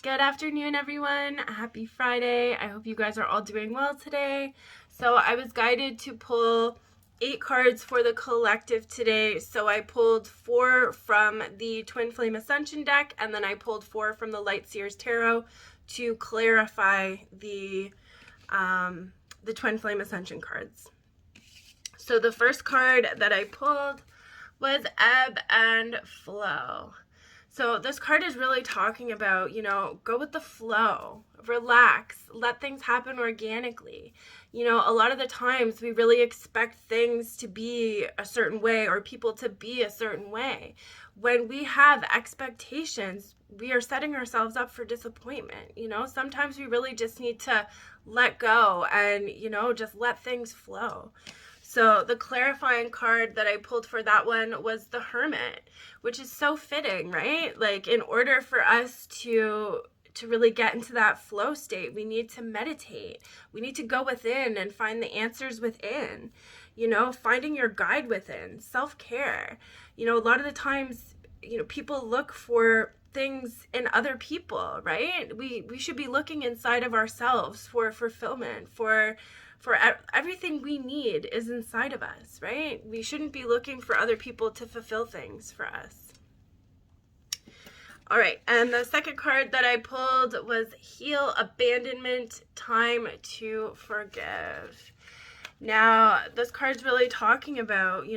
Good afternoon, everyone. Happy Friday. I hope you guys are all doing well today. So, I was guided to pull 8 cards for the collective today. So, I pulled 4 from the Twin Flame Ascension deck, and then I pulled 4 from the Light Seers Tarot to clarify the Twin Flame Ascension cards. So, the first card that I pulled was Ebb and Flow. So this card is really talking about, go with the flow, relax, let things happen organically. A lot of the times we really expect things to be a certain way or people to be a certain way. When we have expectations, we are setting ourselves up for disappointment. Sometimes we really just need to let go and, just let things flow. So the clarifying card that I pulled for that one was the Hermit, which is so fitting, right? Like, in order for us to really get into that flow state, we need to meditate. We need to go within and find the answers within, finding your guide within, self-care. A lot of the times, people look for things in other people, right? We should be looking inside of ourselves for fulfillment, for everything we need is inside of us, right? We shouldn't be looking for other people to fulfill things for us. All right, and the second card that I pulled was Heal, Abandonment, Time to Forgive. Now, this card's really talking about,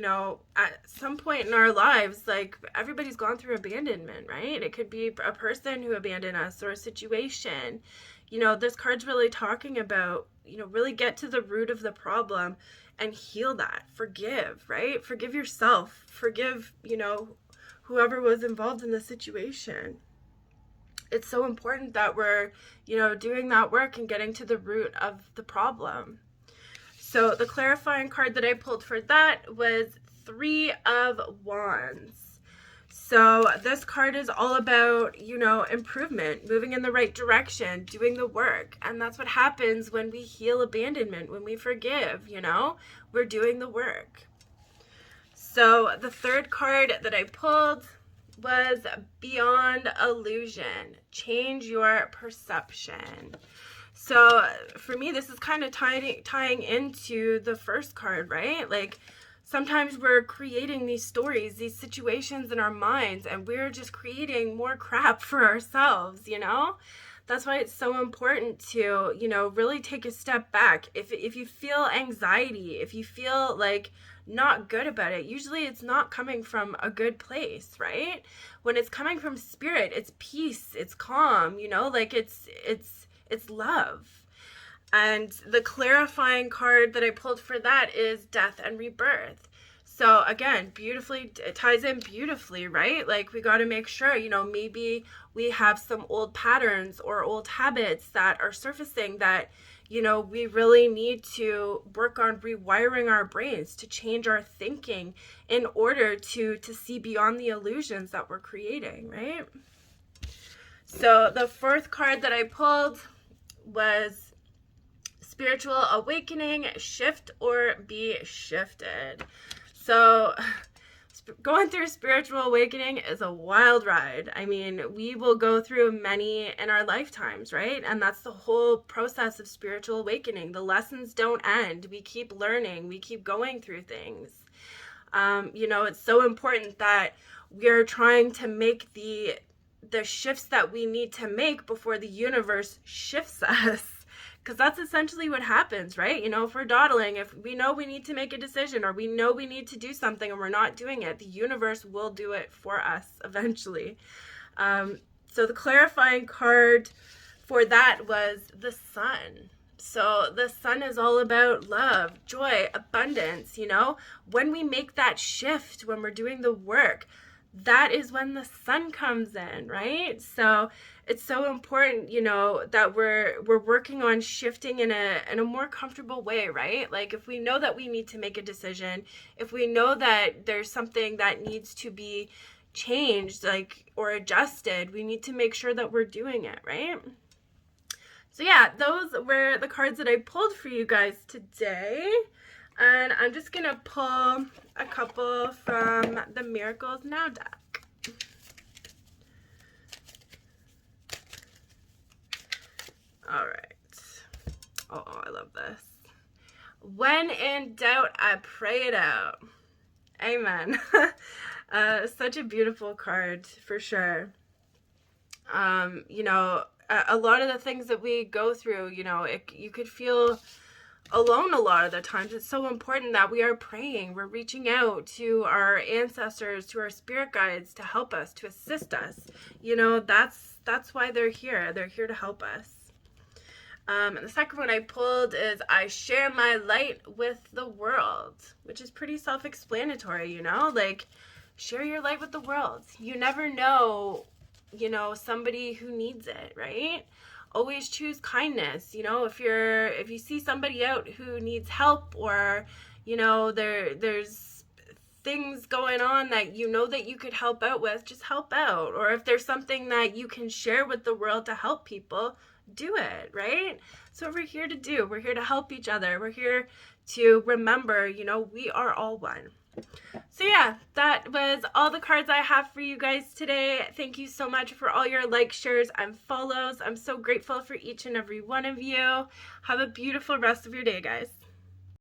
at some point in our lives, like, everybody's gone through abandonment, right? It could be a person who abandoned us or a situation. This card's really talking about, really get to the root of the problem and heal that. Forgive, right? Forgive yourself. Forgive, whoever was involved in the situation. It's so important that we're, doing that work and getting to the root of the problem. So the clarifying card that I pulled for that was 3 of Wands. So this card is all about, improvement, moving in the right direction, doing the work. And that's what happens when we heal abandonment, when we forgive, we're doing the work. So the third card that I pulled was Beyond Illusion, Change Your Perception. So for me, this is kind of tying into the first card, right? Like, sometimes we're creating these stories, these situations in our minds, and we're just creating more crap for ourselves, That's why it's so important to, really take a step back. If you feel anxiety, if you feel like not good about it, usually it's not coming from a good place, right? When it's coming from spirit, it's peace, it's calm, like it's love. And the clarifying card that I pulled for that is Death and Rebirth. So again, it ties in beautifully, right? Like, we got to make sure, maybe we have some old patterns or old habits that are surfacing that, we really need to work on rewiring our brains to change our thinking in order to see beyond the illusions that we're creating, right? So the fourth card that I pulled was Spiritual Awakening, Shift or Be Shifted. So going through spiritual awakening is a wild ride. I mean, we will go through many in our lifetimes, right? And that's the whole process of spiritual awakening. The lessons don't end. We keep learning. We keep going through things. It's so important that we're trying to make the shifts that we need to make before the universe shifts us. Because that's essentially what happens, right? If we're dawdling, if we know we need to make a decision or we know we need to do something and we're not doing it, the universe will do it for us eventually. So the clarifying card for that was the Sun. So the Sun is all about love, joy, abundance, When we make that shift, when we're doing the work, that is when the Sun comes in, right? So it's so important, that we're working on shifting in a more comfortable way, right? Like, if we know that we need to make a decision, if we know that there's something that needs to be changed, like, or adjusted, we need to make sure that we're doing it, right? So yeah, those were the cards that I pulled for you guys today. And I'm just going to pull a couple from the Miracles Now deck. When in doubt, I pray it out. Amen. Such a beautiful card, for sure. You know, a lot of the things that we go through, you know, you could feel alone a lot of the times. It's so important that we are praying. We're reaching out to our ancestors, to our spirit guides to help us, to assist us. You know, that's why they're here. They're here to help us. And the second one I pulled is I share my light with the world, which is pretty self-explanatory, you know, like share your light with the world. You never know, you know, somebody who needs it, right? Always choose kindness. You know, if you see somebody out who needs help, or, you know, there's things going on that you know that you could help out with, just help out. Or if there's something that you can share with the world to help people, do it, right? So we're here to do. We're here to help each other. We're here to remember, you know, we are all one. So yeah, that was all the cards I have for you guys today. Thank you so much for all your likes, shares, and follows. I'm so grateful for each and every one of you. Have a beautiful rest of your day, guys.